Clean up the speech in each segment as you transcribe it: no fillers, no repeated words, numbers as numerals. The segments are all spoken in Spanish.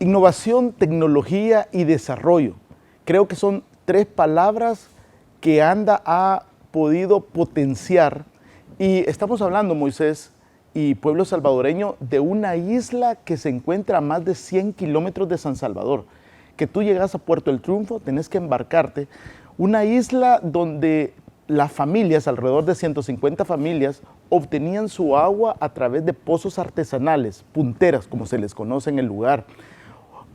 Innovación, tecnología y desarrollo. Creo que son tres palabras que ANDA ha podido potenciar. Y estamos hablando, Moisés y pueblo salvadoreño, de una isla que se encuentra a más de 100 kilómetros de San Salvador. Que tú llegas a Puerto El Triunfo, tenés que embarcarte. Una isla donde las familias, alrededor de 150 familias, obtenían su agua a través de pozos artesanales, punteras, como se les conoce en el lugar.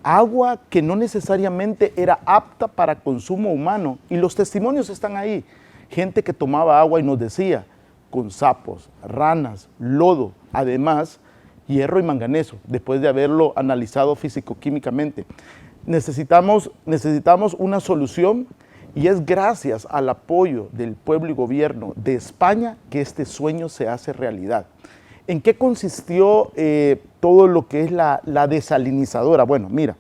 Agua que no necesariamente era apta para consumo humano. Y los testimonios están ahí. Gente que tomaba agua y nos decía, con sapos, ranas, lodo, además, hierro y manganeso, después de haberlo analizado físico-químicamente. Necesitamos una solución y es gracias al apoyo del pueblo y gobierno de España que este sueño se hace realidad. ¿En qué consistió todo lo que es la desalinizadora? Bueno, mira,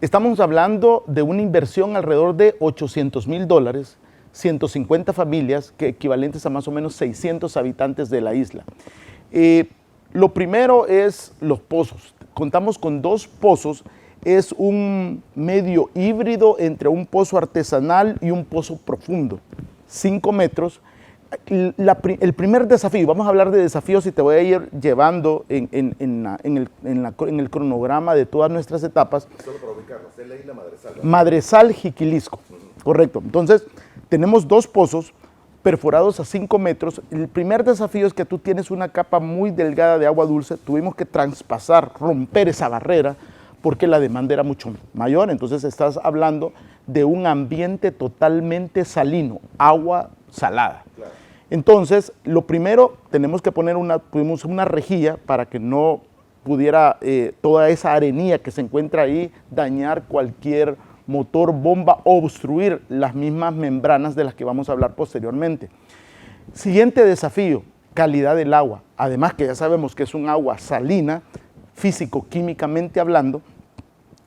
estamos hablando de una inversión alrededor de $800,000, 150 familias, que equivalentes a más o menos 600 habitantes de la isla. Lo primero es los pozos. Contamos con 2 pozos. Es un medio híbrido entre un pozo artesanal y un pozo profundo, 5 metros. El primer desafío, vamos a hablar de desafíos y te voy a ir llevando en el cronograma de todas nuestras etapas. Solo para ubicarnos, es la isla Madresal. Madresal, Jiquilisco, correcto. Entonces, tenemos 2 pozos perforados a 5 metros. El primer desafío es que tú tienes una capa muy delgada de agua dulce. Tuvimos que traspasar, romper esa barrera, porque la demanda era mucho mayor. Entonces estás hablando de un ambiente totalmente salino, agua salada. Claro. Entonces, lo primero, tenemos que poner una rejilla para que no pudiera toda esa arenilla que se encuentra ahí dañar cualquier motor, bomba o obstruir las mismas membranas de las que vamos a hablar posteriormente. Siguiente desafío, calidad del agua. Además que ya sabemos que es un agua salina, físico-químicamente hablando,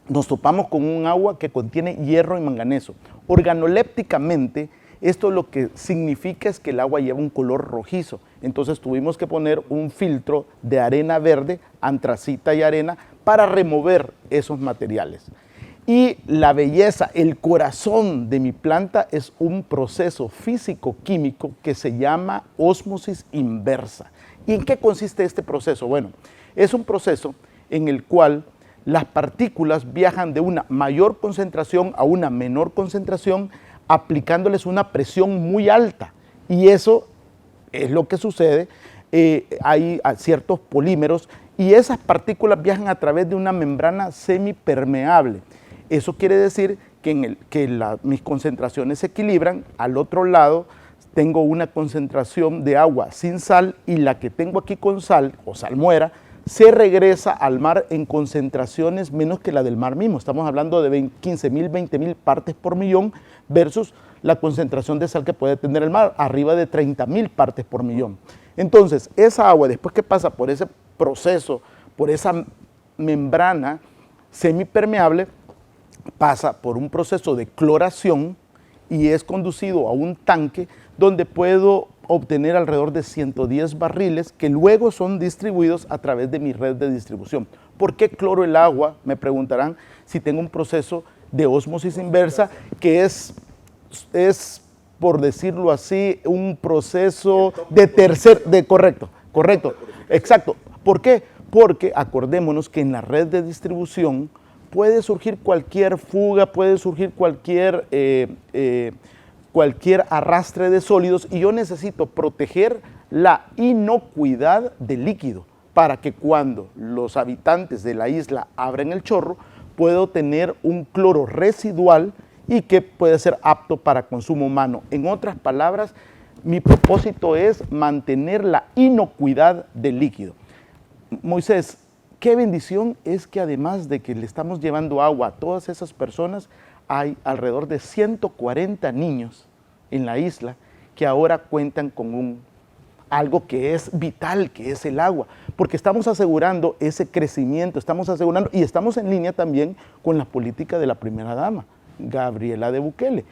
nos topamos con un agua que contiene hierro y manganeso. Organolépticamente, esto lo que significa es que el agua lleva un color rojizo. Entonces tuvimos que poner un filtro de arena verde, antracita y arena, para remover esos materiales. Y la belleza, el corazón de mi planta es un proceso físico-químico que se llama ósmosis inversa. ¿Y en qué consiste este proceso? Bueno, es un proceso en el cual las partículas viajan de una mayor concentración a una menor concentración, aplicándoles una presión muy alta. Y eso es lo que sucede. Hay ciertos polímeros y esas partículas viajan a través de una membrana semipermeable. Eso quiere decir que, mis concentraciones se equilibran. Al otro lado tengo una concentración de agua sin sal y la que tengo aquí con sal o salmuera se regresa al mar en concentraciones menos que la del mar mismo. Estamos hablando de 15.000, 20.000 partes por millón versus la concentración de sal que puede tener el mar, arriba de 30.000 partes por millón. Entonces, esa agua, después que pasa por ese proceso, por esa membrana semipermeable, pasa por un proceso de cloración y es conducido a un tanque donde puedo obtener alrededor de 110 barriles que luego son distribuidos a través de mi red de distribución. ¿Por qué cloro el agua? Me preguntarán, si tengo un proceso de ósmosis inversa que es por decirlo así, un proceso correcto, exacto. ¿Por qué? Porque acordémonos que en la red de distribución puede surgir cualquier fuga, puede surgir cualquier arrastre de sólidos y yo necesito proteger la inocuidad del líquido para que cuando los habitantes de la isla abren el chorro puedo tener un cloro residual y que puede ser apto para consumo humano. En otras palabras, mi propósito es mantener la inocuidad del líquido. Moisés, qué bendición es que además de que le estamos llevando agua a todas esas personas, hay alrededor de 140 niños en la isla que ahora cuentan con algo que es vital, que es el agua, porque estamos asegurando ese crecimiento, y estamos en línea también con la política de la primera dama, Gabriela de Bukele,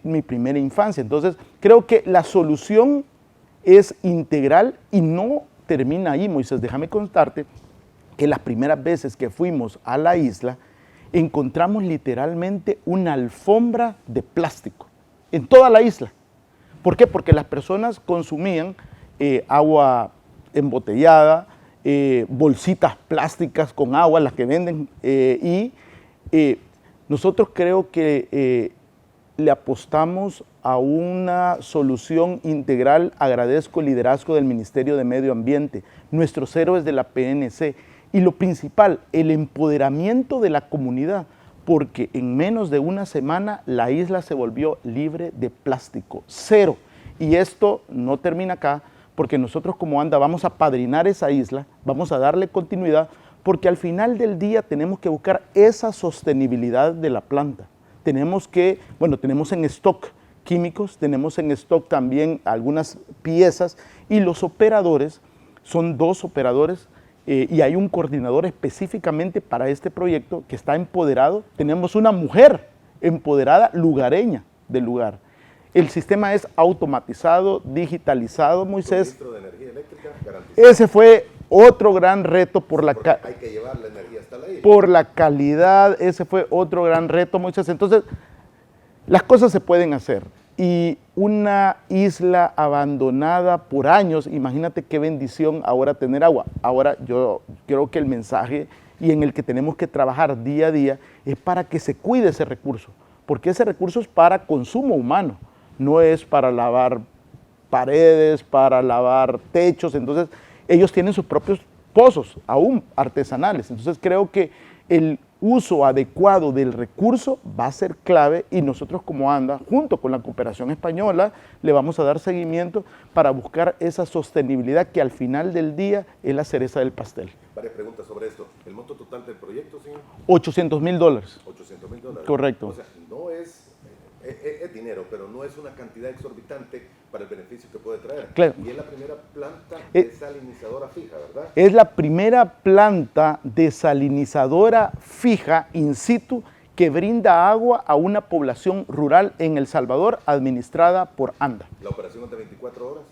mi primera infancia. Entonces, creo que la solución es integral y no termina ahí, Moisés. Déjame contarte que que las primeras veces que fuimos a la isla, encontramos literalmente una alfombra de plástico en toda la isla. ¿Por qué? Porque las personas consumían agua embotellada, bolsitas plásticas con agua, las que venden, nosotros creo que le apostamos a una solución integral. Agradezco el liderazgo del Ministerio de Medio Ambiente, nuestros héroes de la PNC y lo principal, el empoderamiento de la comunidad, porque en menos de una semana la isla se volvió libre de plástico, cero. Y esto no termina acá, porque nosotros como ANDA vamos a padrinar esa isla, vamos a darle continuidad, porque al final del día tenemos que buscar esa sostenibilidad de la planta. Tenemos en stock químicos, tenemos en stock también algunas piezas y los operadores, son 2 operadores y hay un coordinador específicamente para este proyecto que está empoderado. Tenemos una mujer empoderada lugareña del lugar. El sistema es automatizado, digitalizado, Moisés. Suministro de energía eléctrica garantizado. Ese fue otro gran reto hay que llevar la energía hasta la isla. por la calidad, ese fue otro gran reto, Moisés. Entonces, las cosas se pueden hacer. Y una isla abandonada por años, imagínate qué bendición ahora tener agua. Ahora yo creo que el mensaje y en el que tenemos que trabajar día a día es para que se cuide ese recurso, porque ese recurso es para consumo humano, no es para lavar paredes, para lavar techos. Entonces ellos tienen sus propios pozos, aún artesanales. Entonces creo que el uso adecuado del recurso va a ser clave y nosotros como ANDA, junto con la cooperación española, le vamos a dar seguimiento para buscar esa sostenibilidad que al final del día es la cereza del pastel. Varias preguntas sobre esto. ¿El monto total del proyecto, señor? $800,000. $800,000. Correcto. O sea, no es dinero, pero no es una cantidad exorbitante para el beneficio que puede traer. Claro. Y es la primera planta desalinizadora fija, ¿verdad? Es la primera planta desalinizadora fija in situ que brinda agua a una población rural en El Salvador administrada por ANDA. ¿La operación es de 24 horas?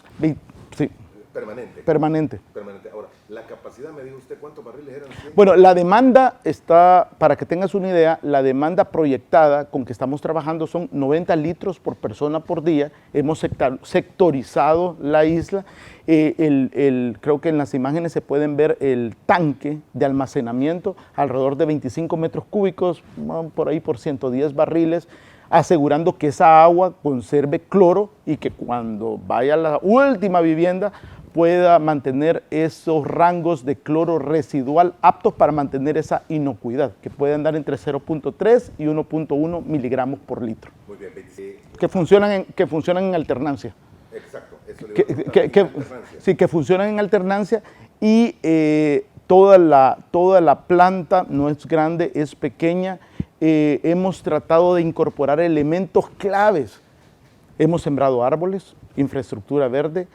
Sí, Permanente. permanente. Permanente. Ahora, la capacidad, me dijo usted, ¿cuántos barriles eran? Bueno, la demanda está, para que tengas una idea, la demanda proyectada con que estamos trabajando son 90 litros por persona por día. Hemos sectorizado la isla. Creo que en las imágenes se pueden ver el tanque de almacenamiento, alrededor de 25 metros cúbicos, por ahí por 110 barriles, asegurando que esa agua conserve cloro y que cuando vaya a la última vivienda pueda mantener esos rangos de cloro residual aptos para mantener esa inocuidad, que puede andar entre 0.3 y 1.1 miligramos por litro. Muy bien, Que funcionan en alternancia. Exacto, eso le iba a preguntar, Sí, que funcionan en alternancia y toda la planta no es grande, es pequeña. Hemos tratado de incorporar elementos claves. Hemos sembrado árboles, infraestructura verde,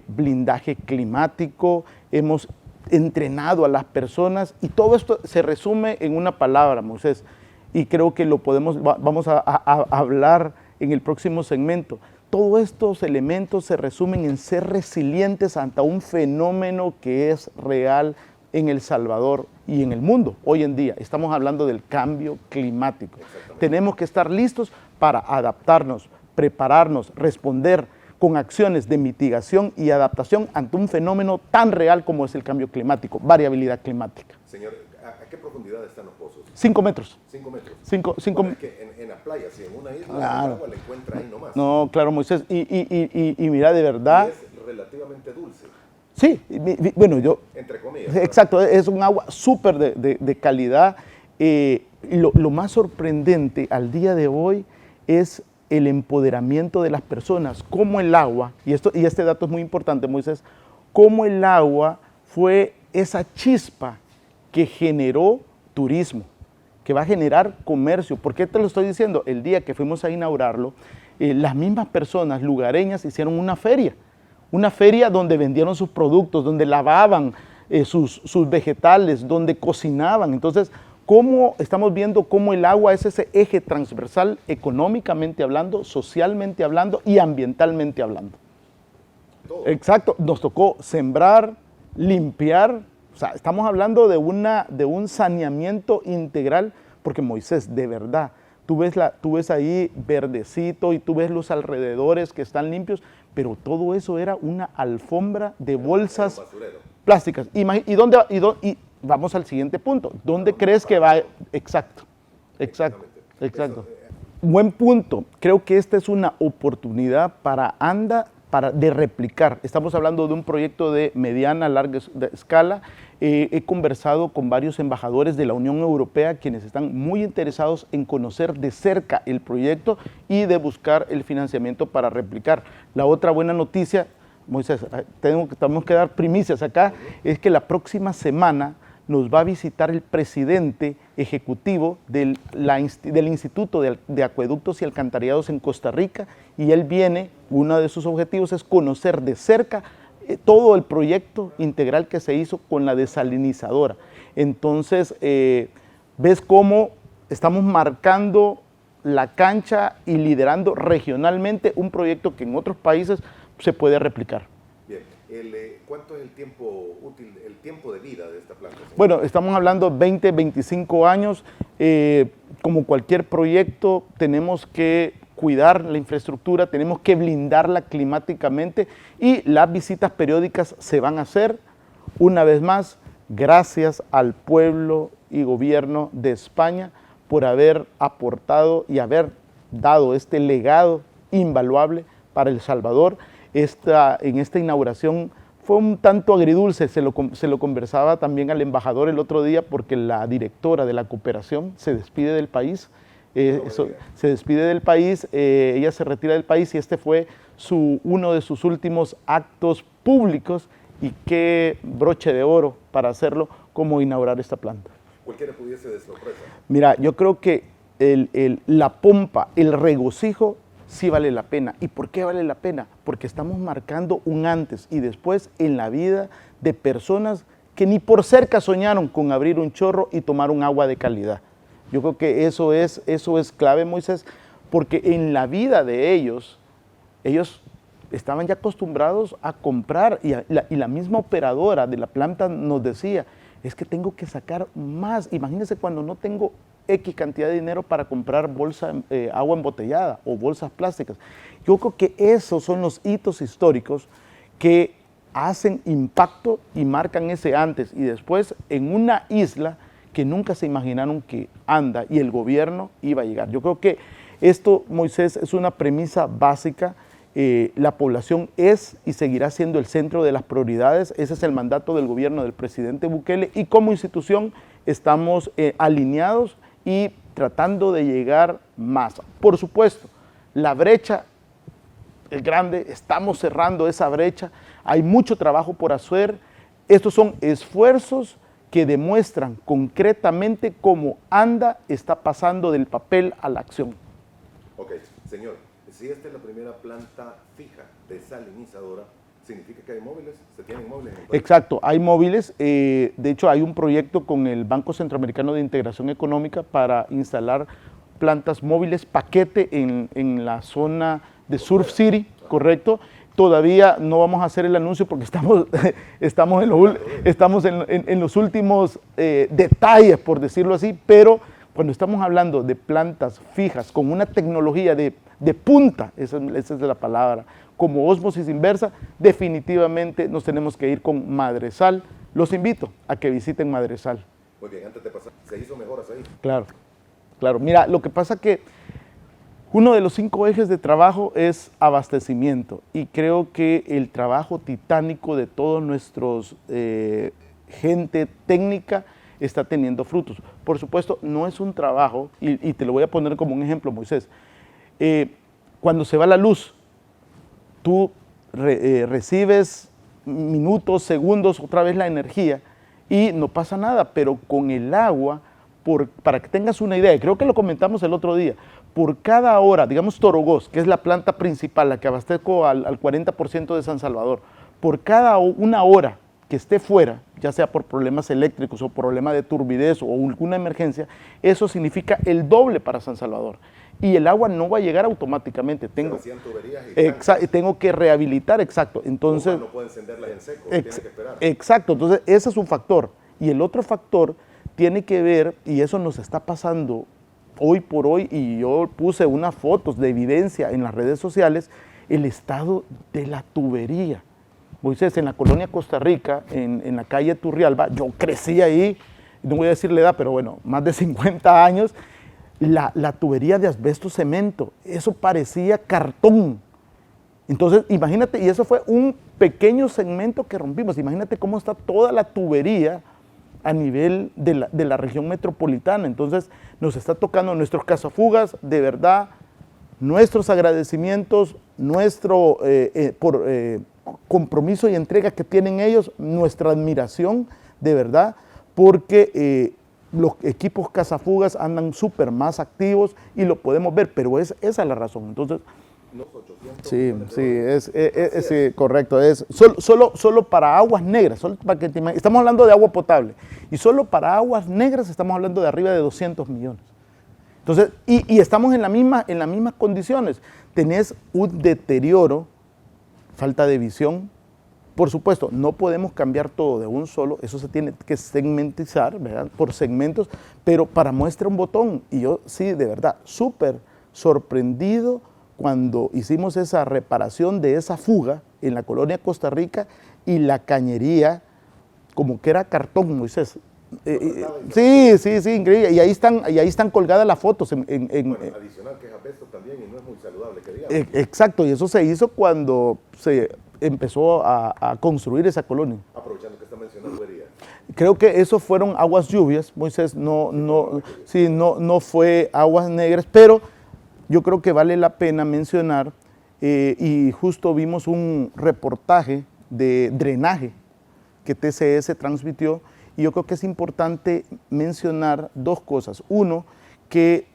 blindaje climático, hemos entrenado a las personas y todo esto se resume en una palabra, Moisés, y creo que vamos a hablar en el próximo segmento. Todos estos elementos se resumen en ser resilientes ante un fenómeno que es real en El Salvador y en el mundo hoy en día. Estamos hablando del cambio climático. Tenemos que estar listos para adaptarnos, prepararnos, responder con acciones de mitigación y adaptación ante un fenómeno tan real como es el cambio climático, variabilidad climática. Señor, ¿a qué profundidad están los pozos? 5 metros. 5 metros. Bueno, es que en la playa, si en una isla, claro, el agua la encuentra ahí nomás. No, claro, Moisés. Y mira, de verdad. Y es relativamente dulce. Sí, bueno, entre comillas. Exacto, es un agua súper de calidad. Lo más sorprendente al día de hoy es el empoderamiento de las personas, cómo el agua, y este dato es muy importante, Moisés, cómo el agua fue esa chispa que generó turismo, que va a generar comercio. ¿Por qué te lo estoy diciendo? El día que fuimos a inaugurarlo, las mismas personas lugareñas hicieron una feria donde vendieron sus productos, donde lavaban sus vegetales, donde cocinaban. Entonces, estamos viendo cómo el agua es ese eje transversal económicamente hablando, socialmente hablando y ambientalmente hablando. Todo. Exacto, nos tocó sembrar, limpiar, O sea, estamos hablando de un saneamiento integral, porque Moisés, de verdad, tú ves ahí verdecito y tú ves los alrededores que están limpios, pero todo eso era una alfombra de bolsas plásticas. Y vamos al siguiente punto. ¿Dónde crees que va? Exacto. Buen punto. Creo que esta es una oportunidad para ANDA de replicar. Estamos hablando de un proyecto de mediana, larga escala. He conversado con varios embajadores de la Unión Europea quienes están muy interesados en conocer de cerca el proyecto y de buscar el financiamiento para replicar. La otra buena noticia, Moisés, tenemos que dar primicias acá, es que la próxima semana nos va a visitar el presidente ejecutivo del Instituto de Acueductos y Alcantarillados en Costa Rica, y él viene, uno de sus objetivos es conocer de cerca todo el proyecto integral que se hizo con la desalinizadora. Entonces, ves cómo estamos marcando la cancha y liderando regionalmente un proyecto que en otros países se puede replicar. Bien, ¿cuánto es el tiempo útil, el tiempo de vida de esta planta, señor? Bueno, estamos hablando 20, 25 años. Como cualquier proyecto, tenemos que cuidar la infraestructura, tenemos que blindarla climáticamente y las visitas periódicas se van a hacer. Una vez más, gracias al pueblo y gobierno de España por haber aportado y haber dado este legado invaluable para El Salvador. En esta inauguración fue un tanto agridulce, se lo conversaba también al embajador el otro día, porque la directora de la cooperación se despide del país. Se despide del país, ella se retira del país y este fue uno de sus últimos actos públicos, y qué broche de oro para hacerlo como inaugurar esta planta. Cualquiera pudiese de sorpresa. Mira, yo creo que la pompa, el regocijo sí vale la pena. ¿Y por qué vale la pena? Porque estamos marcando un antes y después en la vida de personas que ni por cerca soñaron con abrir un chorro y tomar un agua de calidad. Yo creo que eso es clave, Moisés, porque en la vida de ellos estaban ya acostumbrados a comprar, y la misma operadora de la planta nos decía, es que tengo que sacar más. Imagínense cuando no tengo X cantidad de dinero para comprar agua embotellada o bolsas plásticas. Yo creo que esos son los hitos históricos que hacen impacto y marcan ese antes y después en una isla que nunca se imaginaron que ANDA y el gobierno iba a llegar. Yo creo que esto, Moisés, es una premisa básica. La población es y seguirá siendo el centro de las prioridades. Ese es el mandato del gobierno del presidente Bukele, y como institución estamos alineados y tratando de llegar más. Por supuesto, la brecha es grande, estamos cerrando esa brecha, hay mucho trabajo por hacer. Estos son esfuerzos que demuestran concretamente cómo ANDA está pasando del papel a la acción. Ok, señor, si esta es la primera planta fija desalinizadora, ¿significa que hay móviles? ¿Se tienen móviles en el país? Exacto, hay móviles. De hecho, hay un proyecto con el Banco Centroamericano de Integración Económica para instalar plantas móviles paquete en la zona de Surf City, correcto. Todavía no vamos a hacer el anuncio porque estamos en los últimos detalles, por decirlo así, pero cuando estamos hablando de plantas fijas con una tecnología de punta, esa es la palabra, como ósmosis inversa, definitivamente nos tenemos que ir con Madresal. Los invito a que visiten Madresal. Muy bien, antes de pasar, ¿se hizo mejoras ahí? Claro, claro. Mira, lo que pasa que uno de los 5 ejes de trabajo es abastecimiento, y creo que el trabajo titánico de todos nuestros gente técnica está teniendo frutos. Por supuesto, no es un trabajo, y te lo voy a poner como un ejemplo, Moisés. Cuando se va la luz, tú recibes minutos, segundos, otra vez la energía, y no pasa nada, pero con el agua, para que tengas una idea, y creo que lo comentamos el otro día, por cada hora, digamos Torogós, que es la planta principal, la que abastezco al 40% de San Salvador, por cada una hora que esté fuera, ya sea por problemas eléctricos o problema de turbidez o alguna emergencia, eso significa el doble para San Salvador. y el agua no va a llegar automáticamente. Tengo que rehabilitar, exacto. Entonces, no puede encenderlas en seco, tiene que esperar. Exacto, entonces ese es un factor. Y el otro factor tiene que ver, y eso nos está pasando hoy por hoy, y yo puse unas fotos de evidencia en las redes sociales, el estado de la tubería. Moisés, en la colonia Costa Rica, en la calle Turrialba, yo crecí ahí, no voy a decir la edad, pero bueno, más de 50 años, la tubería de asbesto cemento, eso parecía cartón. Entonces, imagínate, y eso fue un pequeño segmento que rompimos, imagínate cómo está toda la tubería a nivel de la región metropolitana. Entonces, nos está tocando nuestros cazafugas, de verdad, nuestros agradecimientos, nuestro compromiso y entrega que tienen ellos, nuestra admiración, de verdad, porque los equipos cazafugas andan súper más activos y lo podemos ver, pero esa es la razón. Entonces, sí, correcto. Es solo para aguas negras, estamos hablando de agua potable, y solo para aguas negras estamos hablando de arriba de 200 millones. Entonces, y estamos en las mismas condiciones. Tenés un deterioro, falta de visión. Por supuesto, no podemos cambiar todo de un solo, eso se tiene que segmentizar, ¿verdad? Por segmentos, pero para muestra un botón. Y yo sí, de verdad, súper sorprendido cuando hicimos esa reparación de esa fuga en la colonia Costa Rica y la cañería, como que era cartón, Moisés. Sí, increíble. Y ahí están colgadas las fotos. Adicional que es asbesto también y no es muy saludable, que digamos. Exacto, y eso se hizo cuando se empezó a construir esa colonia. Aprovechando que está mencionando tubería. Creo que eso fueron aguas lluvias, Moisés, no fue aguas negras, pero yo creo que vale la pena mencionar, y justo vimos un reportaje de drenaje que TCS transmitió, y yo creo que es importante mencionar dos cosas. Uno, que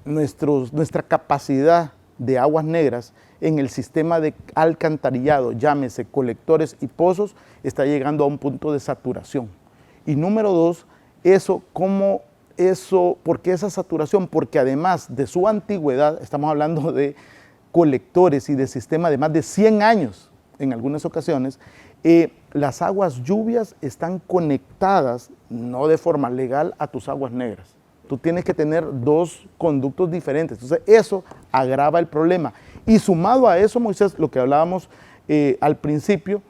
nuestra capacidad de aguas negras en el sistema de alcantarillado, llámese colectores y pozos, está llegando a un punto de saturación. Y número dos, ¿por qué esa saturación? Porque además de su antigüedad, estamos hablando de colectores y de sistema de más de 100 años en algunas ocasiones, las aguas lluvias están conectadas, no de forma legal, a tus aguas negras. Tú tienes que tener dos conductos diferentes. Entonces, eso agrava el problema. Y sumado a eso, Moisés, lo que hablábamos al principio,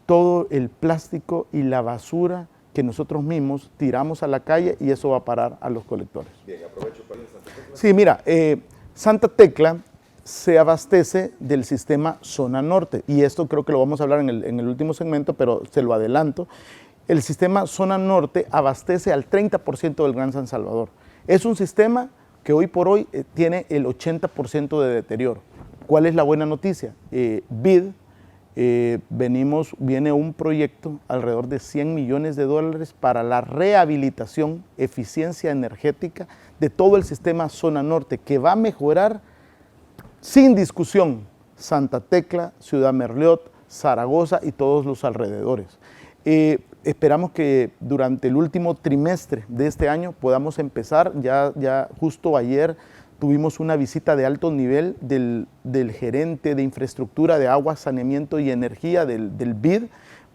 todo el plástico y la basura que nosotros mismos tiramos a la calle, y eso va a parar a los colectores. Bien, aprovecho para Santa Tecla. Sí, mira, Santa Tecla se abastece del sistema Zona Norte, y esto creo que lo vamos a hablar en el último segmento, pero se lo adelanto. El sistema Zona Norte abastece al 30% del Gran San Salvador. Es un sistema que hoy por hoy tiene el 80% de deterioro. ¿Cuál es la buena noticia? BID, viene un proyecto alrededor de $100 millones para la rehabilitación, eficiencia energética de todo el sistema Zona Norte, que va a mejorar sin discusión Santa Tecla, Ciudad Merliot, Zaragoza y todos los alrededores. Esperamos que durante el último trimestre de este año podamos empezar. Ya justo ayer tuvimos una visita de alto nivel del gerente de infraestructura de agua, saneamiento y energía del BID,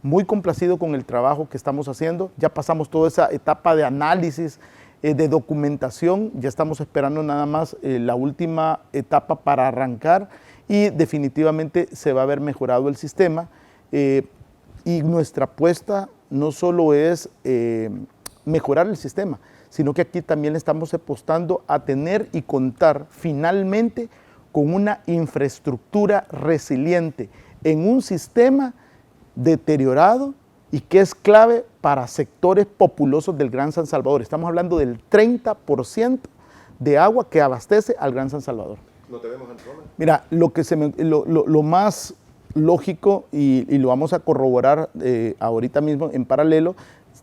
muy complacido con el trabajo que estamos haciendo. Ya pasamos toda esa etapa de análisis, de documentación, ya estamos esperando nada más la última etapa para arrancar, y definitivamente se va a ver mejorado el sistema. Y nuestra apuesta no solo es mejorar el sistema, sino que aquí también estamos apostando a tener y contar finalmente con una infraestructura resiliente en un sistema deteriorado y que es clave para sectores populosos del Gran San Salvador. Estamos hablando del 30% de agua que abastece al Gran San Salvador. ¿No te vemos en zona? Mira, lo más lógico, y lo vamos a corroborar ahorita mismo en paralelo,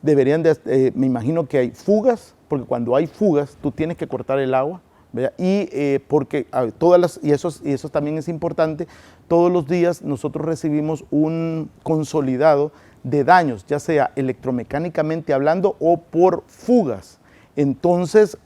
me imagino que hay fugas, porque cuando hay fugas tú tienes que cortar el agua, ¿verdad? Y porque eso también es importante, todos los días nosotros recibimos un consolidado de daños, ya sea electromecánicamente hablando o por fugas. Entonces,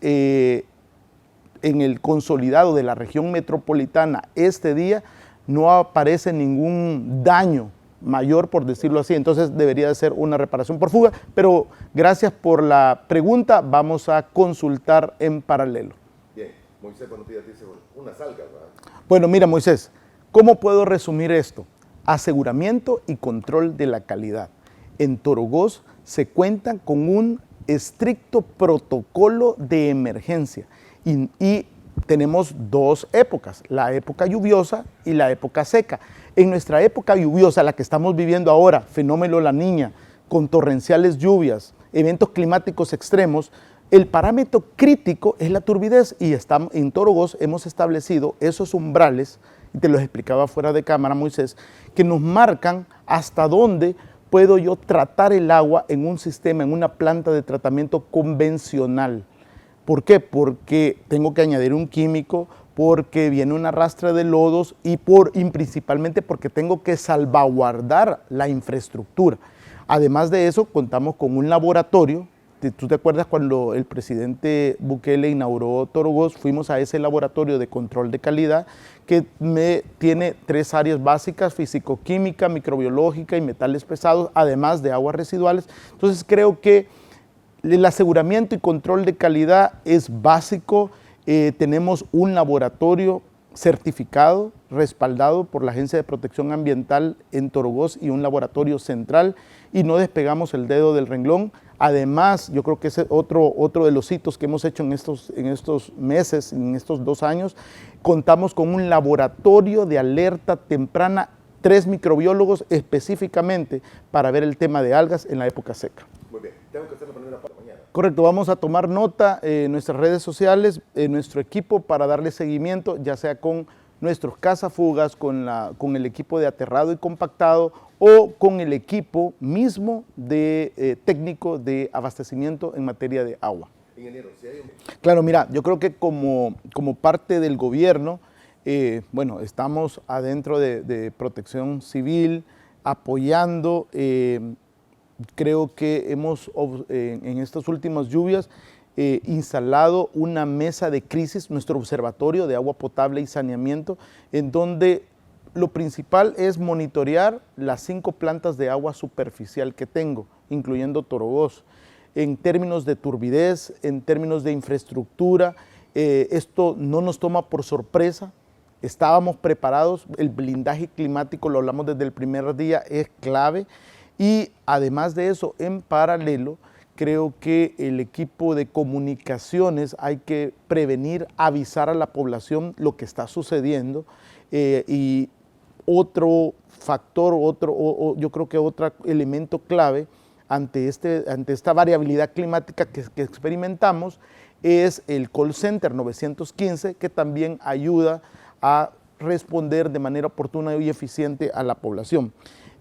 en el consolidado de la región metropolitana este día no aparece ningún daño mayor, por decirlo así, entonces debería de ser una reparación por fuga, pero gracias por la pregunta, vamos a consultar en paralelo. Bien, Moisés, buenos días, dice unas algas, ¿verdad? Bueno, mira Moisés, ¿cómo puedo resumir esto? Aseguramiento y control de la calidad. En Torogós se cuenta con un estricto protocolo de emergencia y tenemos dos épocas, la época lluviosa y la época seca. En nuestra época lluviosa, la que estamos viviendo ahora, fenómeno La Niña, con torrenciales lluvias, eventos climáticos extremos, el parámetro crítico es la turbidez y en Torogós hemos establecido esos umbrales, y te los explicaba fuera de cámara Moisés, que nos marcan hasta dónde puedo yo tratar el agua en un sistema, en una planta de tratamiento convencional. ¿Por qué? Porque tengo que añadir un químico, porque viene una rastra de lodos y principalmente porque tengo que salvaguardar la infraestructura. Además de eso, contamos con un laboratorio. ¿Tú te acuerdas cuando el presidente Bukele inauguró Torogós? Fuimos a ese laboratorio de control de calidad que tiene 3 áreas básicas: físico-química, microbiológica y metales pesados, además de aguas residuales. Entonces creo que el aseguramiento y control de calidad es básico. Tenemos un laboratorio certificado, respaldado por la Agencia de Protección Ambiental en Torogós y un laboratorio central, y no despegamos el dedo del renglón. Además, yo creo que ese es otro de los hitos que hemos hecho en estos meses, en estos 2 años. Contamos con un laboratorio de alerta temprana, 3 microbiólogos específicamente para ver el tema de algas en la época seca. Muy bien, tengo que hacer la primera parte mañana. Correcto, vamos a tomar nota en nuestras redes sociales, en nuestro equipo, para darle seguimiento, ya sea con nuestros cazafugas, con el equipo de aterrado y compactado o con el equipo mismo de técnico de abastecimiento en materia de agua. Ingeniero, si hay un... Claro, mira, yo creo que como parte del gobierno, bueno, estamos adentro de Protección Civil, apoyando. Creo que hemos en estas últimas lluvias instalado una mesa de crisis, nuestro observatorio de agua potable y saneamiento, en donde lo principal es monitorear las 5 plantas de agua superficial que tengo, incluyendo Torogós, en términos de turbidez, en términos de infraestructura. Esto no nos toma por sorpresa, estábamos preparados, el blindaje climático, lo hablamos desde el primer día, es clave. Y además de eso, en paralelo, creo que el equipo de comunicaciones hay que prevenir, avisar a la población lo que está sucediendo. Y otro factor, yo creo que otro elemento clave ante esta variabilidad climática que experimentamos es el call center 915, que también ayuda a responder de manera oportuna y eficiente a la población.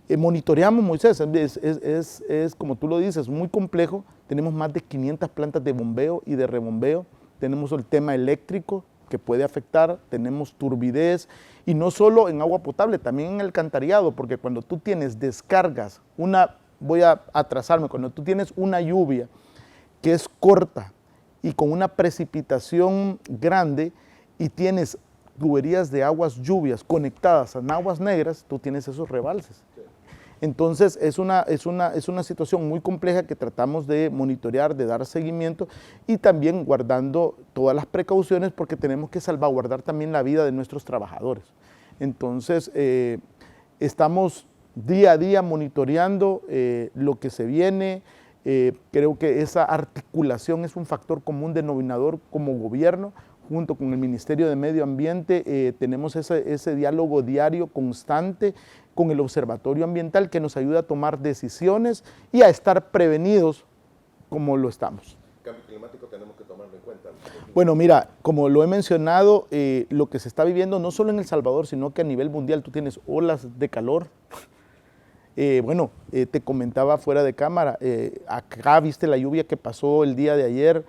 Monitoreamos, Moisés, es como tú lo dices, muy complejo. Tenemos más de 500 plantas de bombeo y de rebombeo. Tenemos el tema eléctrico que puede afectar, tenemos turbidez, y no solo en agua potable, también en el alcantarillado, porque cuando tú tienes descargas, voy a atrasarme, cuando tú tienes una lluvia que es corta y con una precipitación grande y tienes tuberías de aguas lluvias conectadas a aguas negras, tú tienes esos rebalses. Entonces es una situación muy compleja que tratamos de monitorear, de dar seguimiento, y también guardando todas las precauciones, porque tenemos que salvaguardar también la vida de nuestros trabajadores. Entonces estamos día a día monitoreando lo que se viene. Creo que esa articulación es un factor común denominador como gobierno. Junto con el Ministerio de Medio Ambiente tenemos ese diálogo diario constante con el Observatorio Ambiental, que nos ayuda a tomar decisiones y a estar prevenidos como lo estamos. Cambio climático tenemos que tomarlo en cuenta. Bueno, mira, como lo he mencionado, lo que se está viviendo no solo en El Salvador, sino que a nivel mundial tú tienes olas de calor. Te comentaba fuera de cámara, acá viste la lluvia que pasó el día de ayer,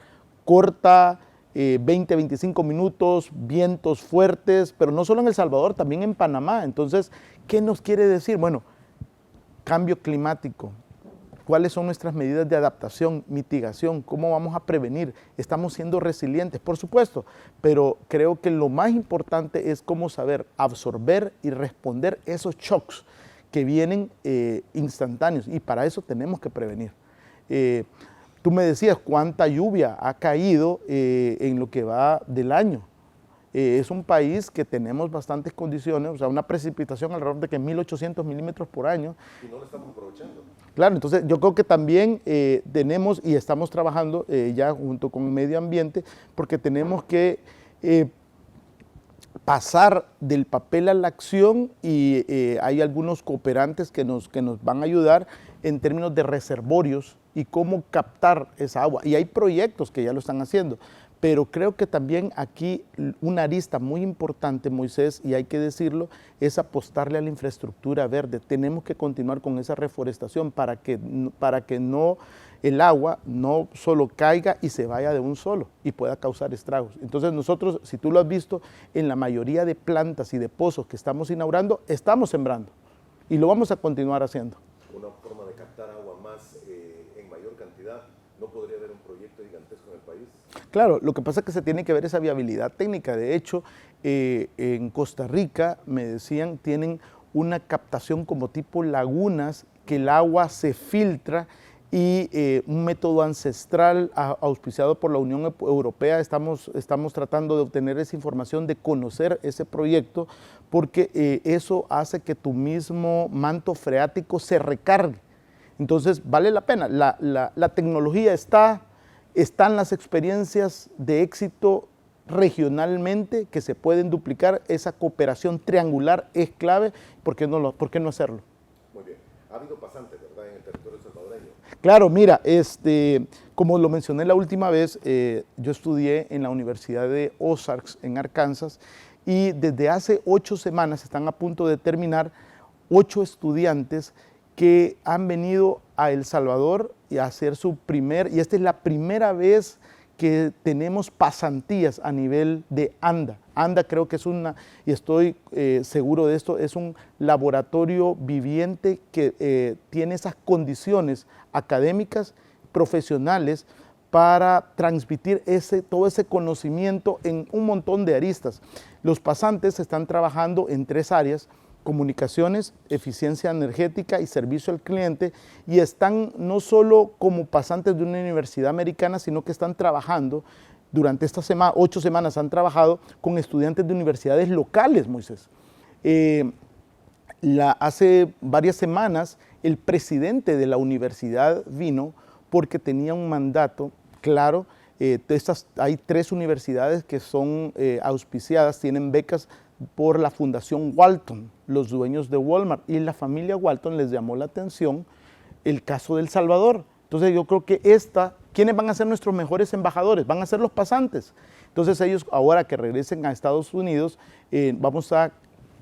corta, 20, 25 minutos, vientos fuertes, pero no solo en El Salvador, también en Panamá. Entonces, ¿qué nos quiere decir? Bueno, cambio climático, ¿Cuáles son nuestras medidas de adaptación, mitigación? ¿Cómo vamos a prevenir? ¿Estamos siendo resilientes? Por supuesto, pero creo que lo más importante es cómo saber absorber y responder esos shocks que vienen instantáneos, y para eso tenemos que prevenir. Tú me decías cuánta lluvia ha caído en lo que va del año. Es un país que tenemos bastantes condiciones, o sea, una precipitación alrededor de que 1.800 milímetros por año. Y no lo estamos aprovechando. Claro, entonces yo creo que también tenemos y estamos trabajando ya junto con el medio ambiente, porque tenemos que pasar del papel a la acción, y hay algunos cooperantes que nos van a ayudar en términos de reservorios y cómo captar esa agua. Y hay proyectos que ya lo están haciendo. Pero creo que también aquí una arista muy importante, Moisés, y hay que decirlo, es apostarle a la infraestructura verde. Tenemos que continuar con esa reforestación para que no el agua no solo caiga y se vaya de un solo y pueda causar estragos. Entonces nosotros, si tú lo has visto, en la mayoría de plantas y de pozos que estamos inaugurando, estamos sembrando y lo vamos a continuar haciendo. Una forma de captar agua más en mayor cantidad. ¿No podría haber un proyecto gigantesco en el país? Claro, lo que pasa es que se tiene que ver esa viabilidad técnica. De hecho, en Costa Rica, me decían, tienen una captación como tipo lagunas, que el agua se filtra, y un método ancestral auspiciado por la Unión Europea. Estamos tratando de obtener esa información, de conocer ese proyecto, porque eso hace que tu mismo manto freático se recargue. Entonces, vale la pena. La tecnología están las experiencias de éxito regionalmente que se pueden duplicar. Esa cooperación triangular es clave. ¿Por qué no hacerlo? Muy bien. Ha habido pasantes, ¿verdad?, en el territorio salvadoreño. Claro, mira, como lo mencioné la última vez, yo estudié en la Universidad de Ozarks, en Arkansas, y desde hace 8 semanas están a punto de terminar 8 estudiantes que han venido a El Salvador y a hacer y esta es la primera vez que tenemos pasantías a nivel de ANDA. ANDA creo que es y estoy seguro de esto, es un laboratorio viviente que tiene esas condiciones académicas, profesionales, para transmitir todo ese conocimiento en un montón de aristas. Los pasantes están trabajando en 3 áreas: comunicaciones, eficiencia energética y servicio al cliente, y están no solo como pasantes de una universidad americana, sino que están trabajando durante estas 8 semanas, han trabajado con estudiantes de universidades locales, Moisés. Hace varias semanas el presidente de la universidad vino porque tenía un mandato claro. Hay 3 universidades que son auspiciadas, tienen becas por la Fundación Walton, los dueños de Walmart, y la familia Walton les llamó la atención el caso de El Salvador. Entonces yo creo que ¿quiénes van a ser nuestros mejores embajadores? Van a ser los pasantes. Entonces ellos, ahora que regresen a Estados Unidos, vamos a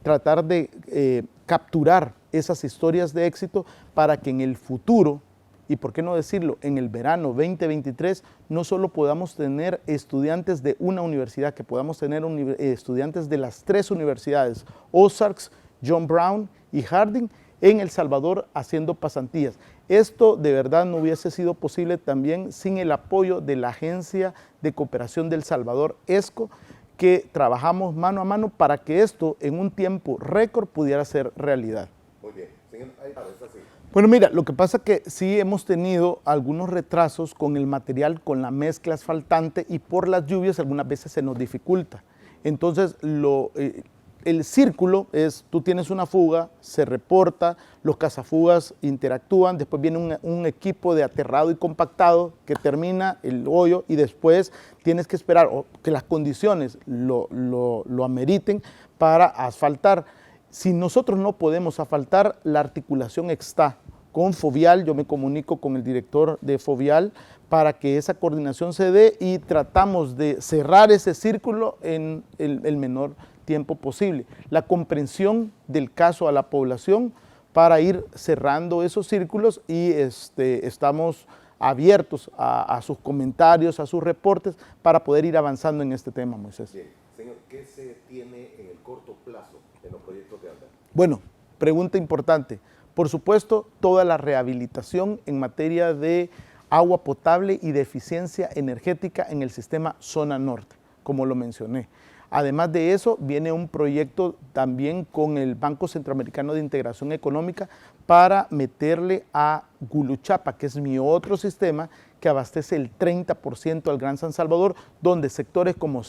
tratar de capturar esas historias de éxito para que en el futuro, y por qué no decirlo, en el verano 2023, no solo podamos tener estudiantes de una universidad, que podamos tener estudiantes de las 3 universidades, Ozarks, John Brown y Harding, en El Salvador haciendo pasantías. Esto de verdad no hubiese sido posible también sin el apoyo de la Agencia de Cooperación del Salvador, ESCO, que trabajamos mano a mano para que esto en un tiempo récord pudiera ser realidad. Muy bien. Señor, es así. Bueno, mira, lo que pasa es que sí hemos tenido algunos retrasos con el material, con la mezcla asfaltante, y por las lluvias algunas veces se nos dificulta. Entonces, el círculo es, tú tienes una fuga, se reporta, los cazafugas interactúan, después viene un equipo de aterrado y compactado que termina el hoyo, y después tienes que esperar que las condiciones lo ameriten para asfaltar. Si nosotros no podemos asfaltar, la articulación está con Fovial. Yo me comunico con el director de Fovial para que esa coordinación se dé, y tratamos de cerrar ese círculo en el menor tiempo posible. La comprensión del caso a la población para ir cerrando esos círculos, y estamos abiertos a sus comentarios, a sus reportes, para poder ir avanzando en este tema, Moisés. Bien. Señor, ¿qué se tiene en el corto plazo en los proyectos de ANDA? Bueno, pregunta importante. Por supuesto, toda la rehabilitación en materia de agua potable y de eficiencia energética en el sistema Zona Norte, como lo mencioné. Además de eso, viene un proyecto también con el Banco Centroamericano de Integración Económica para meterle a Guluchapa, que es mi otro sistema que abastece el 30% al Gran San Salvador, donde sectores como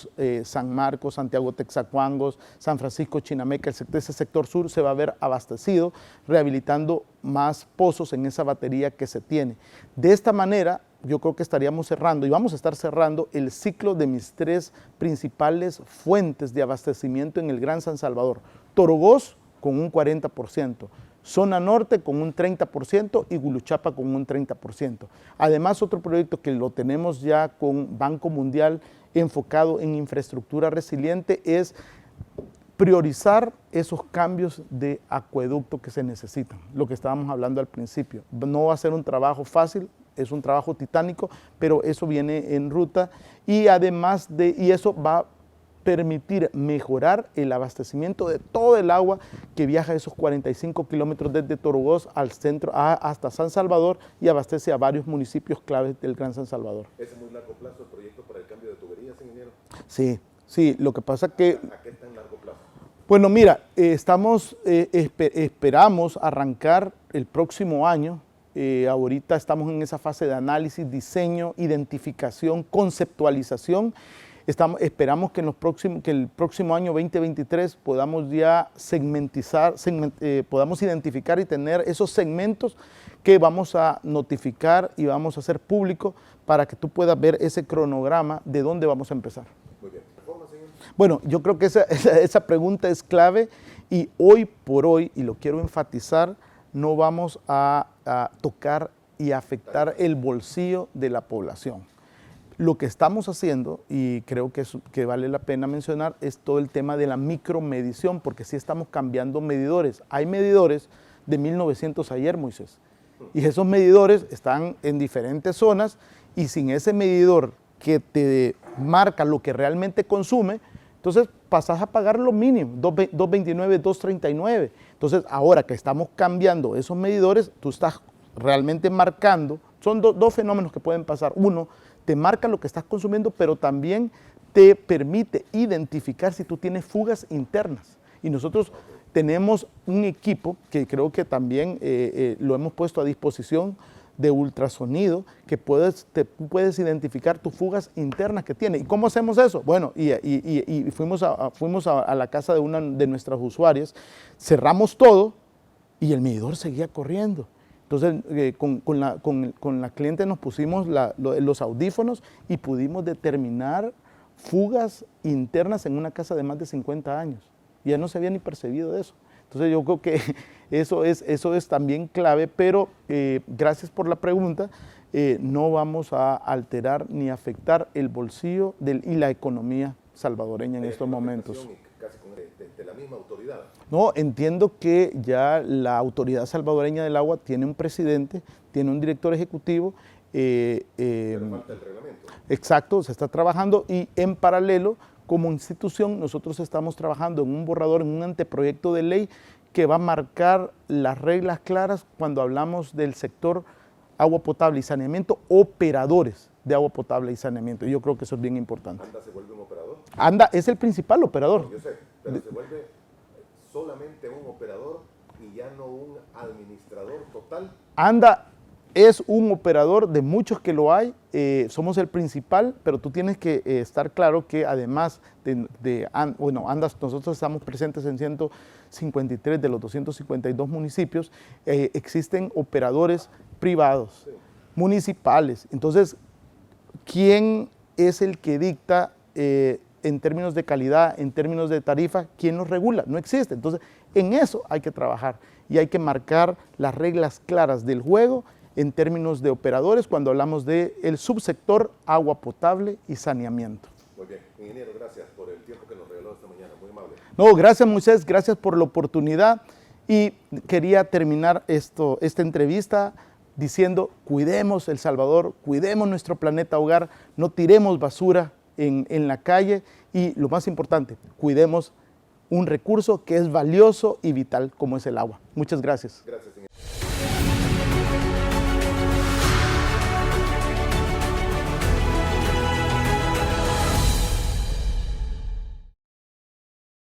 San Marcos, Santiago Texacuangos, San Francisco Chinameca, ese sector sur se va a ver abastecido, rehabilitando más pozos en esa batería que se tiene. De esta manera, yo creo que estaríamos cerrando y vamos a estar cerrando el ciclo de mis 3 principales fuentes de abastecimiento en el Gran San Salvador. Torogoz con un 40%, Zona Norte con un 30% y Guluchapa con un 30%. Además, otro proyecto que lo tenemos ya con Banco Mundial enfocado en infraestructura resiliente es priorizar esos cambios de acueducto que se necesitan, lo que estábamos hablando al principio. No va a ser un trabajo fácil, es un trabajo titánico, pero eso viene en ruta y además y eso va a permitir mejorar el abastecimiento de todo el agua que viaja esos 45 kilómetros desde Torogoz al centro hasta San Salvador y abastece a varios municipios claves del Gran San Salvador. ¿Es a muy largo plazo el proyecto para el cambio de tuberías, ingeniero? Sí, lo que pasa que... ¿A qué tan largo plazo? Bueno, mira, esperamos arrancar el próximo año. Ahorita estamos en esa fase de análisis, diseño, identificación, conceptualización. Esperamos que, el próximo año 2023 podamos ya podamos identificar y tener esos segmentos que vamos a notificar y vamos a hacer público para que tú puedas ver ese cronograma de dónde vamos a empezar. Muy bien. ¿Reforma, señor? Bueno, yo creo que esa pregunta es clave y hoy por hoy, y lo quiero enfatizar, no vamos a tocar y afectar el bolsillo de la población. Lo que estamos haciendo, y creo que vale la pena mencionar, es todo el tema de la micromedición, porque sí estamos cambiando medidores. Hay medidores de 1900 ayer, Moisés, y esos medidores están en diferentes zonas, y sin ese medidor que te marca lo que realmente consume, entonces pasas a pagar lo mínimo, 2.29, 2.39. Entonces, ahora que estamos cambiando esos medidores, tú estás realmente marcando, son dos fenómenos que pueden pasar. Uno, te marca lo que estás consumiendo, pero también te permite identificar si tú tienes fugas internas. Y nosotros tenemos un equipo que creo que también lo hemos puesto a disposición de ultrasonido, que puedes identificar tus fugas internas que tiene. ¿Y cómo hacemos eso? Bueno, y fuimos a la casa de una de nuestras usuarias, cerramos todo y el medidor seguía corriendo. Entonces, con la cliente nos pusimos los audífonos y pudimos determinar fugas internas en una casa de más de 50 años. Y ya no se había ni percibido de eso. Entonces, yo creo que eso es también clave, pero gracias por la pregunta. No vamos a alterar ni afectar el bolsillo y la economía salvadoreña en estos momentos. Casi de la misma autoridad. No, entiendo que ya la Autoridad Salvadoreña del Agua tiene un presidente, tiene un director ejecutivo. Pero falta el reglamento. Exacto, se está trabajando y en paralelo, como institución, nosotros estamos trabajando en un borrador, en un anteproyecto de ley que va a marcar las reglas claras cuando hablamos del sector agua potable y saneamiento, operadores de agua potable y saneamiento. Yo creo que eso es bien importante. ¿ANDA se vuelve un operador? ANDA es el principal operador. No, yo sé, pero se vuelve solamente un operador y ya no un administrador total. ANDA es un operador de muchos que lo hay, somos el principal, pero tú tienes que estar claro que además ANDA, nosotros estamos presentes en 153 de los 252 municipios, existen operadores privados, sí, municipales. Entonces, ¿quién es el que dicta en términos de calidad, en términos de tarifa? ¿Quién los regula? No existe. Entonces, en eso hay que trabajar y hay que marcar las reglas claras del juego en términos de operadores cuando hablamos del subsector agua potable y saneamiento. Muy bien. Ingeniero, gracias por el tiempo que nos regaló esta mañana. Muy amable. No, gracias Moisés, gracias por la oportunidad y quería terminar esta entrevista diciendo, cuidemos El Salvador, cuidemos nuestro planeta hogar, no tiremos basura en la calle y lo más importante, cuidemos un recurso que es valioso y vital como es el agua. Muchas gracias. Gracias, señor.